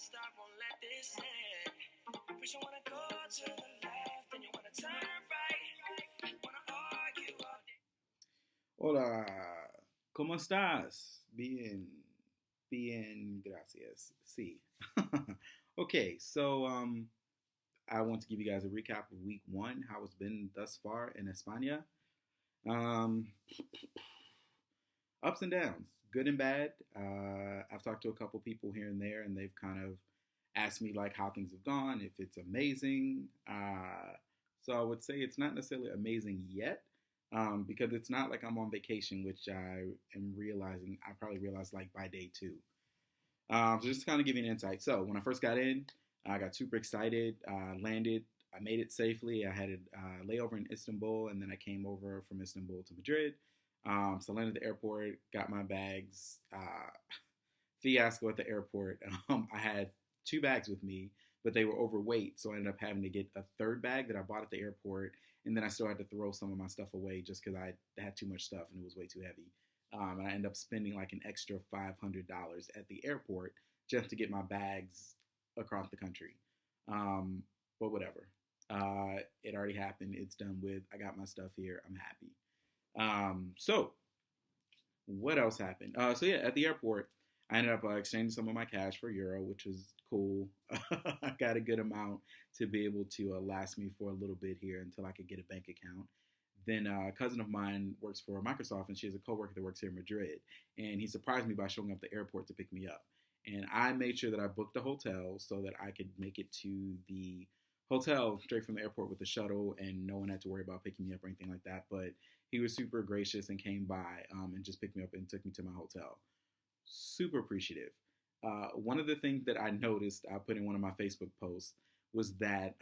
stop, won't let this end. First you wanna go to the left, then you wanna turn right. Wanna argue all day. Hola, ¿cómo estás? Bien, gracias. Sí. Okay, so I want to give you guys a recap of week one, how it's been thus far in España. Um, Ups and downs, good and bad. I've talked to a couple people here and there, and they've kind of asked me like how things have gone, if it's amazing. So I would say it's not necessarily amazing yet, because it's not like I'm on vacation, which I am realizing. I probably realized like by day two. So just to kind of give you an insight. So when I first got in, I got super excited. Landed. I made it safely. I had a layover in Istanbul, and then I came over from Istanbul to Madrid. So I landed at the airport, got my bags. Fiasco at the airport. I had two bags with me, but they were overweight, so I ended up having to get a third bag that I bought at the airport, and then I still had to throw some of my stuff away just because I had too much stuff and it was way too heavy. And I ended up spending like an extra $500 at the airport just to get my bags across the country. But whatever. It already happened. It's done with. I got my stuff here. I'm happy. So what else happened? So yeah, at the airport, I ended up exchanging some of my cash for euro, which was cool. I got a good amount to be able to last me for a little bit here until I could get a bank account. Then a cousin of mine works for Microsoft, and she has a coworker that works here in Madrid. And he surprised me by showing up at the airport to pick me up. And I made sure that I booked a hotel so that I could make it to the hotel straight from the airport with the shuttle, and no one had to worry about picking me up or anything like that. But he was super gracious and came by and just picked me up and took me to my hotel. Super appreciative. One of the things that I noticed, I put in one of my Facebook posts, was that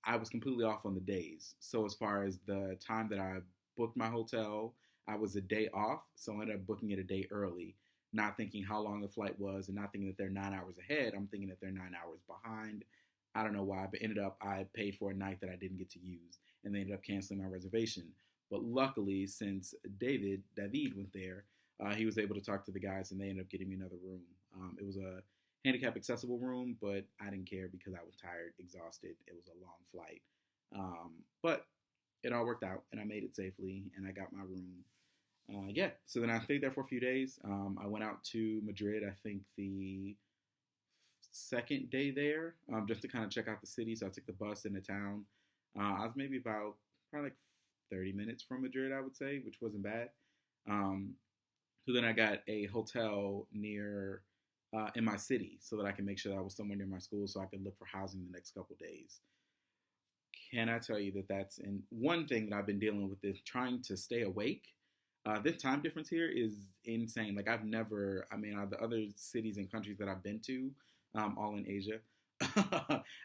I was completely off on the days. So as far as the time that I booked my hotel, I was a day off. So I ended up booking it a day early, not thinking how long the flight was and not thinking that they're 9 hours ahead. I'm thinking that they're 9 hours behind. I don't know why, but ended up I paid for a night that I didn't get to use, and they ended up canceling my reservation. But luckily, since David went there, he was able to talk to the guys, and they ended up getting me another room. It was a handicap accessible room, but I didn't care because I was tired, exhausted. It was a long flight. But it all worked out, and I made it safely, and I got my room. Yeah, so then I stayed there for a few days. I went out to Madrid, I think the second day there, just to kind of check out the city. So I took the bus into town. I was maybe about probably like 30 minutes from Madrid, I would say, which wasn't bad. So then I got a hotel near in my city so that I can make sure that I was somewhere near my school so I could look for housing the next couple days. Can I tell you that that's one thing that I've been dealing with is trying to stay awake. The time difference here is insane. Like I've never, the other cities and countries that I've been to, all in Asia,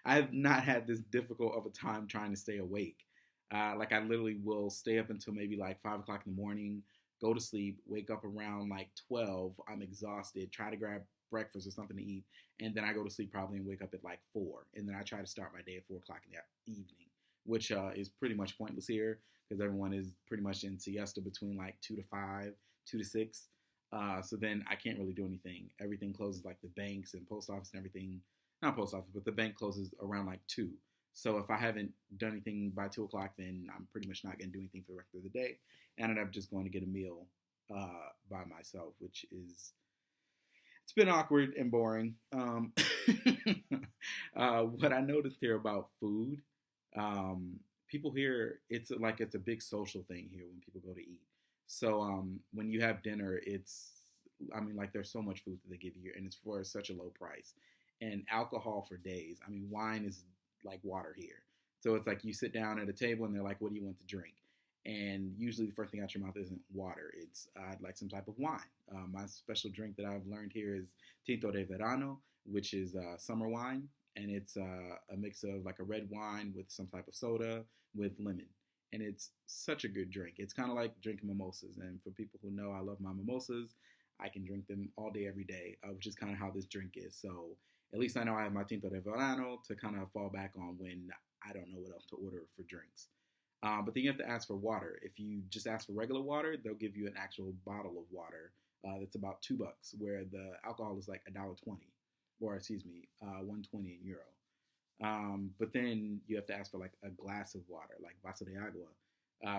I've not had this difficult of a time trying to stay awake. Like I literally will stay up until maybe like 5 o'clock in the morning, go to sleep, wake up around like 12. I'm exhausted, try to grab breakfast or something to eat, and then I go to sleep probably and wake up at like 4. And then I try to start my day at 4 o'clock in the evening, which is pretty much pointless here because everyone is pretty much in siesta between like 2 to 5, 2 to 6. So then I can't really do anything. Everything closes, like the banks and post office and everything. Not post office, but the bank closes around like 2. So if I haven't done anything by 2 o'clock, then I'm pretty much not going to do anything for the rest of the day. And I ended up just going to get a meal by myself, which is, it's been awkward and boring. What I noticed here about food, people here, it's a big social thing here when people go to eat. So when you have dinner, there's so much food that they give you here, and it's for such a low price. And alcohol for days. Wine is like water here. So it's like you sit down at a table and they're like, what do you want to drink? And usually the first thing out your mouth isn't water. It's I'd like some type of wine. My special drink that I've learned here is Tinto de Verano, which is summer wine. And it's a mix of like a red wine with some type of soda with lemon. And it's such a good drink. It's kind of like drinking mimosas. And for people who know I love my mimosas, I can drink them all day, every day, which is kind of how this drink is. So at least I know I have my Tinto de Verano to kind of fall back on when I don't know what else to order for drinks. But then you have to ask for water. If you just ask for regular water, they'll give you an actual bottle of water that's about $2, where the alcohol is like $1.20. or excuse me, 120 in euro. But then you have to ask for like a glass of water, like vaso de agua,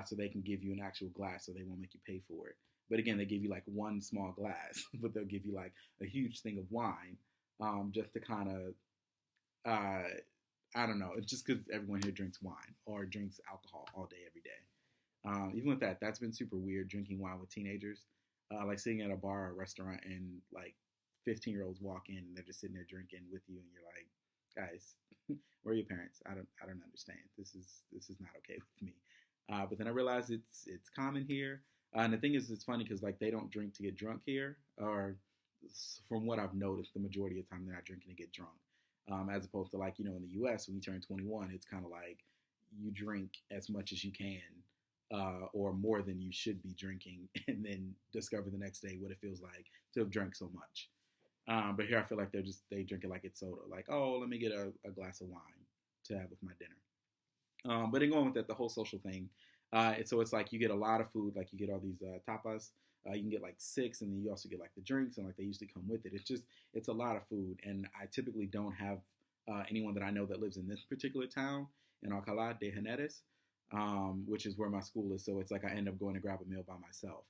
so they can give you an actual glass, so they won't make you pay for it. But again, they give you like one small glass, but they'll give you like a huge thing of wine, just to kind of, uh, I don't know, it's just because everyone here drinks wine or drinks alcohol all day, every day. Even with that, that's been super weird drinking wine with teenagers. Like sitting at a bar or a restaurant and like 15-year-olds walk in and they're just sitting there drinking with you and you're like, guys, where are your parents? I don't understand. This is not okay with me. But then I realized it's common here. And the thing is, it's funny because like they don't drink to get drunk here, or from what I've noticed, the majority of the time they're not drinking to get drunk. As opposed to like in the U.S. when you turn 21, it's kind of like you drink as much as you can, or more than you should be drinking, and then discover the next day what it feels like to have drank so much. But here I feel like they drink it like it's soda. Like, oh, let me get a glass of wine to have with my dinner. But then going with that, the whole social thing. So it's like you get a lot of food. Like you get all these tapas. You can get like six, and then you also get like the drinks, and like they usually come with it. It's a lot of food, and I typically don't have anyone that I know that lives in this particular town in Alcalá de Henares, which is where my school is. So it's like I end up going to grab a meal by myself.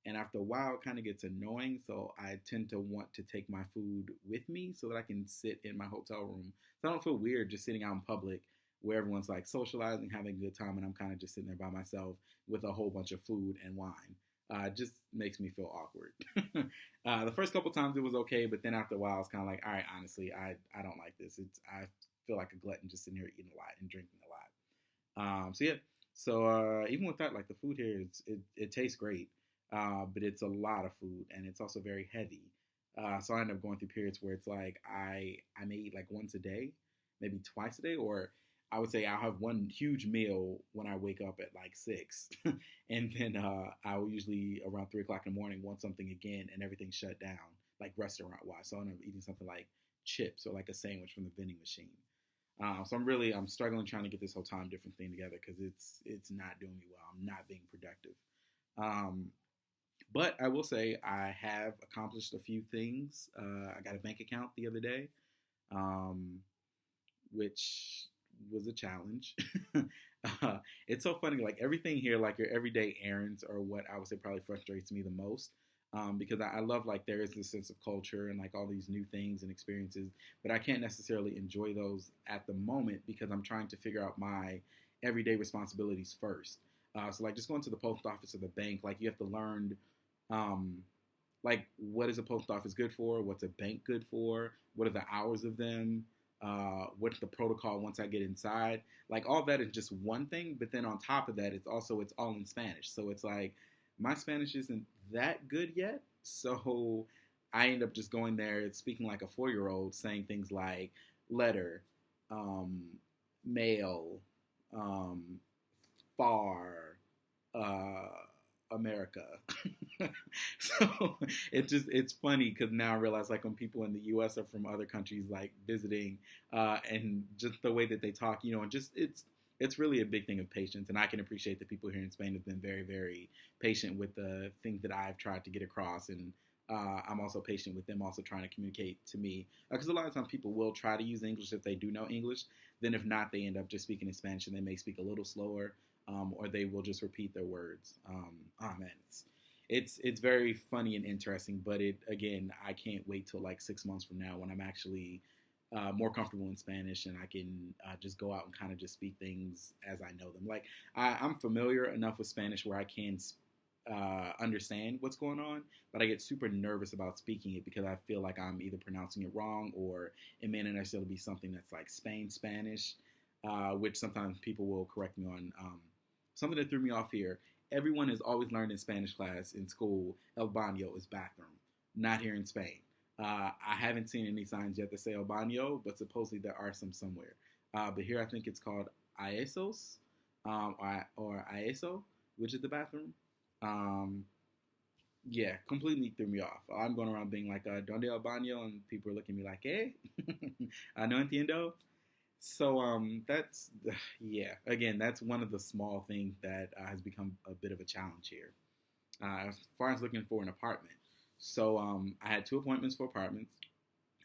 And after a while, it kind of gets annoying. So I tend to want to take my food with me so that I can sit in my hotel room. So I don't feel weird just sitting out in public where everyone's like socializing, having a good time, and I'm kind of just sitting there by myself with a whole bunch of food and wine. It just makes me feel awkward. The first couple times it was okay, but then after a while, it's kind of like, all right, honestly, I don't like this. I feel like a glutton just sitting here eating a lot and drinking a lot. So yeah, so even with that, like the food here, it tastes great, but it's a lot of food and it's also very heavy. So I end up going through periods where it's like I may eat like once a day, maybe twice a day, or I would say I'll have one huge meal when I wake up at like 6, and then I will usually around 3 o'clock in the morning want something again, and everything's shut down, like restaurant wise. So I end up eating something like chips or like a sandwich from the vending machine. So I'm struggling trying to get this whole time different thing together because it's not doing me well. I'm not being productive. Um, but I will say I have accomplished a few things. I got a bank account the other day, um, which was a challenge. It's so funny, like everything here, like your everyday errands are what I would say probably frustrates me the most. Because I love like there is this sense of culture and like all these new things and experiences, but I can't necessarily enjoy those at the moment because I'm trying to figure out my everyday responsibilities first. So like just going to the post office or the bank, like you have to learn, um, like what is a post office good for? What's a bank good for? What are the hours of them? What's the protocol once I get inside? Like all that is just one thing, but then on top of that, it's all in Spanish. So it's like my Spanish isn't that good yet. So I end up just going there, speaking like a 4-year old, saying things like letter, um, mail, um, far, uh, America. So it's funny because now I realize like when people in the U.S. are from other countries like visiting, and just the way that they talk, and just it's really a big thing of patience, and I can appreciate that people here in Spain have been very very patient with the things that I've tried to get across, and I'm also patient with them also trying to communicate to me because a lot of times people will try to use English if they do know English. Then if not, they end up just speaking in Spanish and they may speak a little slower, or they will just repeat their words. Oh man, it's very funny and interesting, but I can't wait till like 6 months from now when I'm actually more comfortable in Spanish and I can just go out and kind of just speak things as I know them. Like I'm familiar enough with Spanish where I can understand what's going on, but I get super nervous about speaking it because I feel like I'm either pronouncing it wrong or it may not necessarily be something that's like Spain Spanish, which sometimes people will correct me on. Something that threw me off here. Everyone has always learned in Spanish class in school, el baño is bathroom. Not here in Spain. I haven't seen any signs yet that say el baño, but supposedly there are some somewhere. But here I think it's called aesos, or aeso, which is the bathroom. Um, yeah, completely threw me off. I'm going around being like, ¿Dónde el baño? And people are looking at me like, ¿eh? No entiendo. So that's yeah. Again, that's one of the small things that has become a bit of a challenge here. As far as looking for an apartment, so I had 2 appointments for apartments.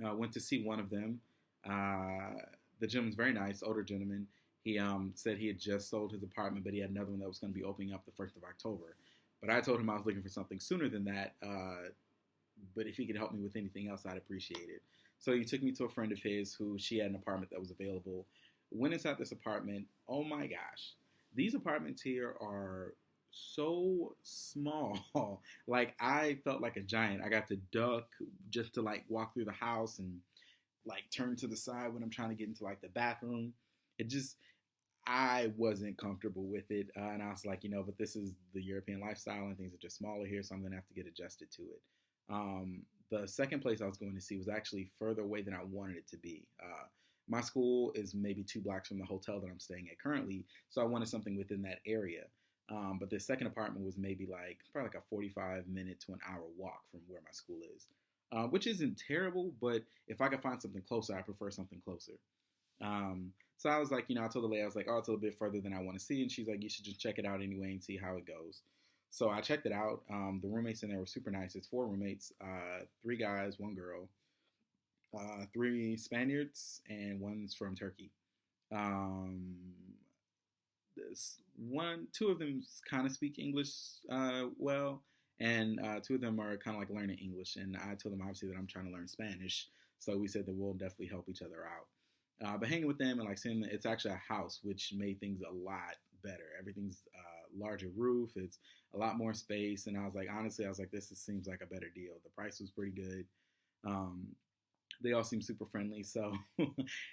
Went to see one of them. Uh, the gentleman's very nice, older gentleman. He said he had just sold his apartment, but he had another one that was going to be opening up the 1st of October. But I told him I was looking for something sooner than that. But if he could help me with anything else, I'd appreciate it. So he took me to a friend of his who she had an apartment that was available. Went inside this apartment. Oh my gosh. These apartments here are so small. Like I felt like a giant. I got to duck just to like walk through the house and like turn to the side when I'm trying to get into like the bathroom. It just I wasn't comfortable with it, and I was like, but this is the European lifestyle, and things are just smaller here, so I'm gonna have to get adjusted to it. The second place I was going to see was actually further away than I wanted it to be. My school is maybe 2 blocks from the hotel that I'm staying at currently, so I wanted something within that area. But the second apartment was maybe like probably like a 45 minute to an hour walk from where my school is, which isn't terrible. But if I could find something closer, I prefer something closer. So I was like, I told the lady, I was like, oh, it's a little bit further than I want to see. And she's like, you should just check it out anyway and see how it goes. So I checked it out. The roommates in there were super nice. It's 4 roommates, 3 guys, 1 girl, 3 Spaniards, and one's from Turkey. Um, this one, 2 of them kind of speak English well, and 2 of them are kind of like learning English. And I told them obviously that I'm trying to learn Spanish, so we said that we'll definitely help each other out. But hanging with them and like seeing it's actually a house, which made things a lot better. Everything's larger roof. It's a lot more space, and I was like, honestly, I was like, seems like a better deal. The price was pretty good. Um, they all seem super friendly. So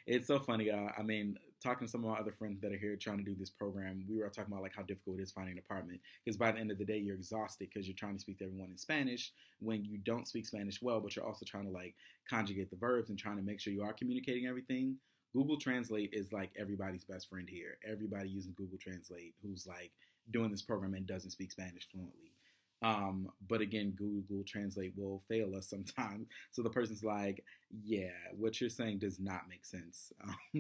it's so funny. I mean, talking to some of my other friends that are here trying to do this program, we were talking about like how difficult it is finding an apartment because by the end of the day, you're exhausted because you're trying to speak to everyone in Spanish when you don't speak Spanish well, but you're also trying to like conjugate the verbs and trying to make sure you are communicating everything. Google Translate is like everybody's best friend here. Everybody using Google Translate who's like doing this program and doesn't speak Spanish fluently. But again, Google Translate will fail us sometimes. So the person's like, yeah, what you're saying does not make sense.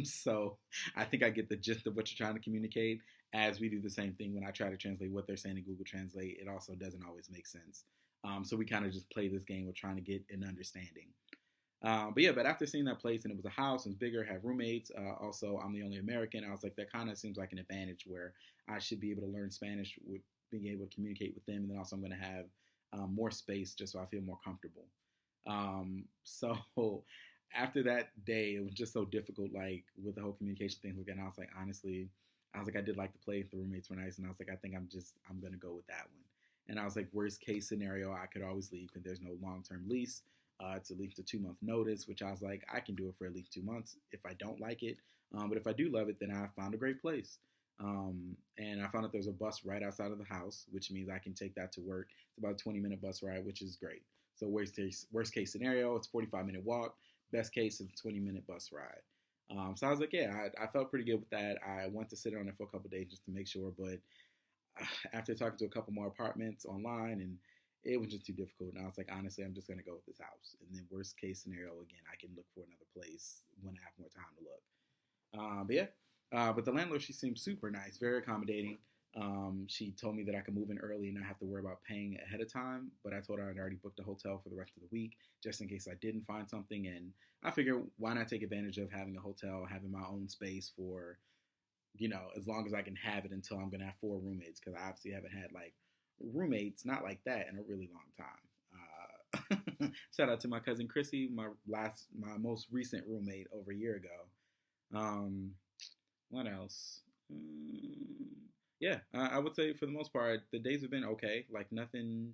So I think I get the gist of what you're trying to communicate as we do the same thing when I try to translate what they're saying in Google Translate. It also doesn't always make sense. So we kind of just play this game of trying to get an understanding. But after seeing that place and it was a house and it was bigger, had roommates. Also, I'm the only American. I was like, that kind of seems like an advantage where I should be able to learn Spanish with being able to communicate with them, and then also I'm going to have more space just so I feel more comfortable. So after that day, it was just so difficult, like with the whole communication thing. Again, I was like, honestly, I was like, I did like the place. The roommates were nice, and I was like, I think I'm going to go with that one. And I was like, worst case scenario, I could always leave because there's no long term lease. It's at least a 2 month notice, which I was like, I can do it for at least 2 months if I don't like it. But if I do love it, then I found a great place. And I found out there's a bus right outside of the house, which means I can take that to work. It's about a 20-minute bus ride, which is great. So worst case scenario, it's a 45-minute walk. Best case, it's a 20-minute bus ride. So I was like, yeah, I felt pretty good with that. I went to sit on it for a couple of days just to make sure, but after talking to a couple more apartments online, and it was just too difficult. And I was like, honestly, I'm just going to go with this house. And then worst case scenario, again, I can look for another place when I have more time to look. But the landlord, she seemed super nice, very accommodating. She told me that I could move in early and not have to worry about paying ahead of time. But I told her I'd already booked a hotel for the rest of the week, just in case I didn't find something. And I figured, why not take advantage of having a hotel, having my own space for, as long as I can have it until I'm going to have 4 roommates. Because I obviously haven't had like roommates, not like that, in a really long time. Shout out to my cousin Chrissy, my most recent roommate over a year ago. What else? Yeah, I would say for the most part, the days have been okay. Like nothing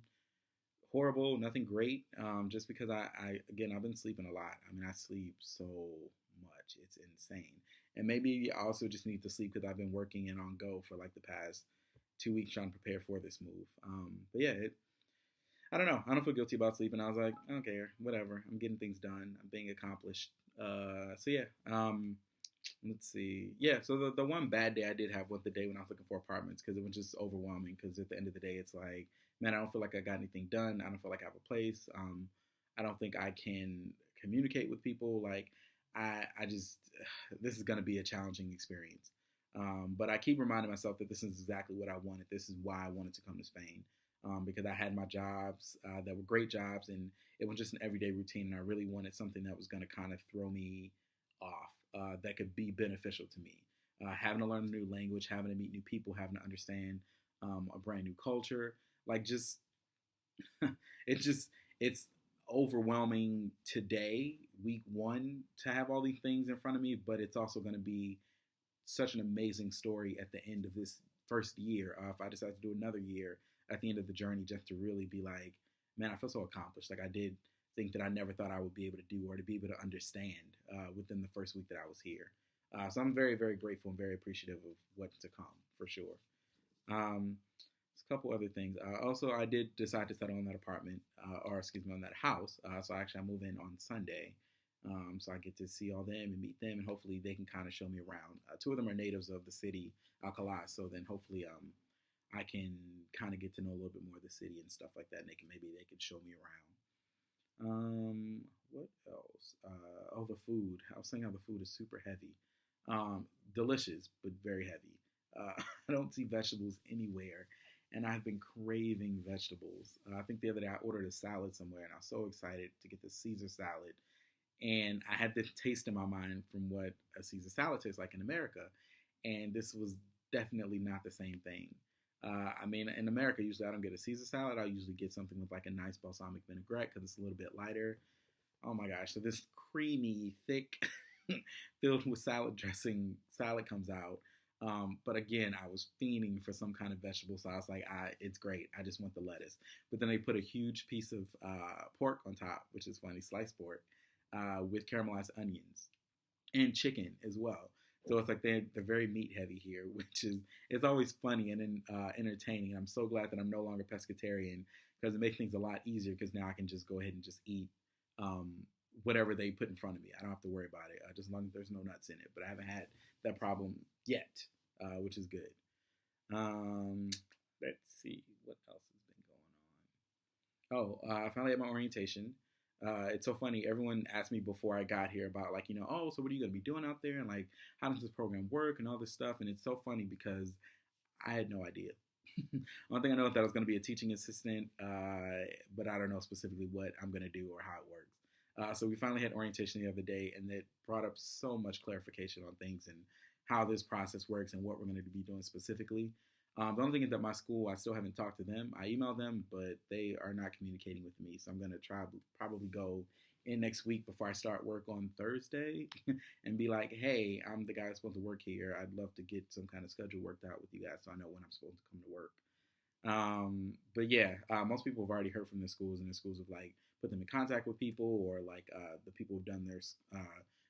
horrible, nothing great. Just because I've been sleeping a lot. I mean, I sleep so much. It's insane. And maybe I also just need to sleep because I've been working and on go for like the past 2 weeks trying to prepare for this move. But yeah, I don't know. I don't feel guilty about sleeping. I was like, I don't care. Whatever. I'm getting things done. I'm being accomplished. So yeah. Let's see. Yeah, so the one bad day I did have was the day when I was looking for apartments because it was just overwhelming because at the end of the day, it's like, man, I don't feel like I got anything done. I don't feel like I have a place. I don't think I can communicate with people. Like, I just, this is going to be a challenging experience. But I keep reminding myself that this is exactly what I wanted. This is why I wanted to come to Spain. because I had my jobs that were great jobs, and it was just an everyday routine. And I really wanted something that was going to kind of throw me off, that could be beneficial to me. Having to learn a new language, having to meet new people, having to understand a brand new culture, like just it just it's overwhelming today, week one, to have all these things in front of me, but it's also going to be such an amazing story at the end of this first year. If I decide to do another year at the end of the journey, just to really be like, man, I feel so accomplished. Like I did think that I never thought I would be able to do or to be able to understand within the first week that I was here. So I'm very, very grateful and very appreciative of what's to come for sure. Um, a couple other things. Also, I did decide to settle on that apartment, or excuse me, on that house. So actually, I move in on Sunday. So I get to see all them and meet them, and hopefully they can kind of show me around. Two of them are natives of the city, Alcala. So then hopefully, I can kind of get to know a little bit more of the city and stuff like that, and they can show me around. What else? Oh, the food. I was saying how the food is super heavy. Delicious, but very heavy. I don't see vegetables anywhere, and I've been craving vegetables. I think the other day I ordered a salad somewhere, and I was so excited to get the Caesar salad. And I had this taste in my mind from what a Caesar salad tastes like in America, and this was definitely not the same thing. I mean, in America, usually I don't get a Caesar salad. I usually get something with like a nice balsamic vinaigrette because it's a little bit lighter. Oh my gosh! So this creamy, thick, filled with salad dressing salad comes out. But again, I was fiending for some kind of vegetable sauce. Like, it's great. I just want the lettuce. But then they put a huge piece of pork on top, which is funny, sliced pork, with caramelized onions and chicken as well. So it's like they're very meat heavy here, which is it's always funny and entertaining. I'm so glad that I'm no longer pescatarian because it makes things a lot easier because now I can just go ahead and just eat um, whatever they put in front of me. I don't have to worry about it, just as long as there's no nuts in it. But I haven't had that problem yet, which is good. Um, let's see what else has been going on. Oh, I finally had my orientation. It's so funny. Everyone asked me before I got here about like, oh, so what are you going to be doing out there? And like, how does this program work and all this stuff? And it's so funny because I had no idea. One thing I know is that I was going to be a teaching assistant, but I don't know specifically what I'm going to do or how it works. So we finally had orientation the other day, and it brought up so much clarification on things and how this process works and what we're going to be doing specifically. The only thing is that my school, I still haven't talked to them. I emailed them, but they are not communicating with me. So I'm going to try probably go in next week before I start work on Thursday and be like, hey, I'm the guy that's supposed to work here. I'd love to get some kind of schedule worked out with you guys so I know when I'm supposed to come to work. But yeah, most people have already heard from the schools, and the schools have like put them in contact with people, or like the people who've done their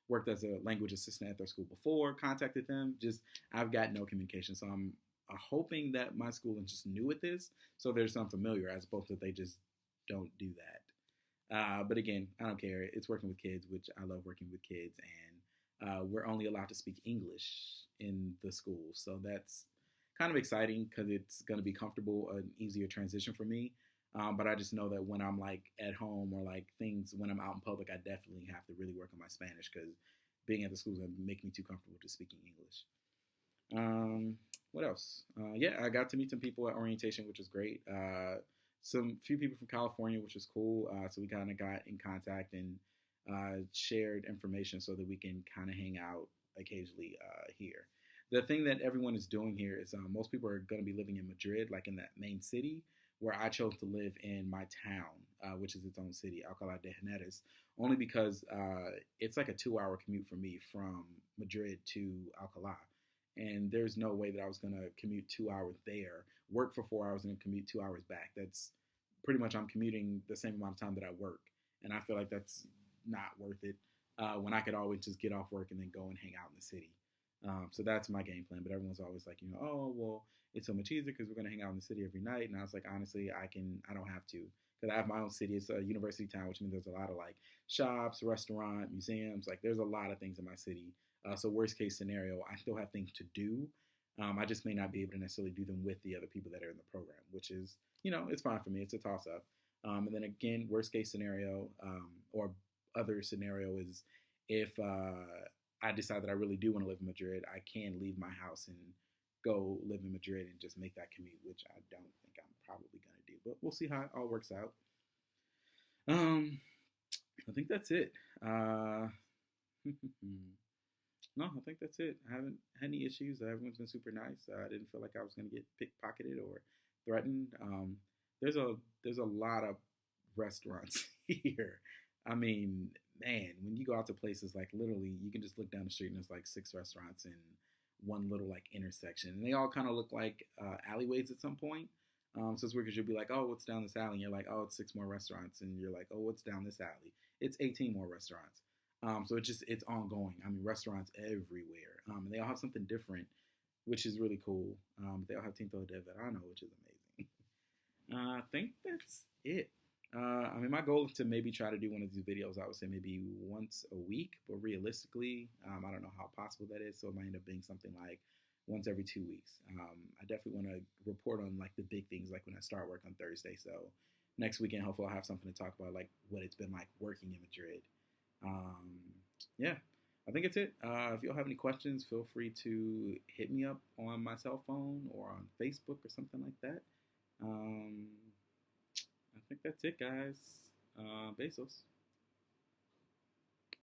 worked as a language assistant at their school before contacted them. Just I've got no communication, so I'm hoping that my school is just new at this, so there's some familiar as opposed to they just don't do that. But again, I don't care. It's working with kids, which I love working with kids, and we're only allowed to speak English in the school, so that's kind of exciting because it's going to be comfortable, an easier transition for me. But I just know that when I'm like at home or like things when I'm out in public, I definitely have to really work on my Spanish because being at the school is going to make me too comfortable just speaking English. What else? Yeah, I got to meet some people at orientation, which was great. Some few people from California, which was cool. So we kind of got in contact and shared information so that we can kind of hang out occasionally here. The thing that everyone is doing here is most people are going to be living in Madrid, like in that main city, where I chose to live in my town, which is its own city, Alcalá de Henares, only because it's like a 2-hour commute for me from Madrid to Alcalá. And there's no way that I was going to commute 2 hours there, work for 4 hours, and then commute 2 hours back. That's pretty much I'm commuting the same amount of time that I work. And I feel like that's not worth it when I could always just get off work and then go and hang out in the city. So that's my game plan. But everyone's always like, oh, well, it's so much easier because we're going to hang out in the city every night. And I was like, honestly, I don't have to. Because I have my own city. It's a university town, which means there's a lot of like shops, restaurant, museums. Like there's a lot of things in my city. So worst case scenario, I still have things to do. I just may not be able to necessarily do them with the other people that are in the program, which is, it's fine for me. It's a toss up. And then again, worst case scenario or other scenario is if I decide that I really do want to live in Madrid, I can leave my house and go live in Madrid and just make that commute, which I don't think I'm probably going to do. but we'll see how it all works out. Um, I think that's it. No, I think that's it. I haven't had any issues. Everyone's been super nice. I didn't feel like I was going to get pickpocketed or threatened. There's a there's a lot of restaurants here. I mean, man, when you go out to places like literally, you can just look down the street and there's like 6 restaurants in one little like intersection, and they all kind of look like alleyways at some point. So it's weird because you'll be like, oh, what's down this alley? And you're like, oh, it's 6 more restaurants, and you're like, oh, what's down this alley? It's 18 more restaurants. So it's ongoing. I mean, restaurants everywhere, and they all have something different, which is really cool. They all have Tinto de Verano, which is amazing. I think that's it. I mean, my goal is to maybe try to do one of these videos. I would say maybe once a week, but realistically, I don't know how possible that is. So it might end up being something like once every 2 weeks. I definitely want to report on like the big things, like when I start work on Thursday. So next weekend, hopefully, I'll have something to talk about, like what it's been like working in Madrid. Yeah, I think it's it. If you all have any questions, feel free to hit me up on my cell phone or on Facebook or something like that. I think that's it, guys. Besos.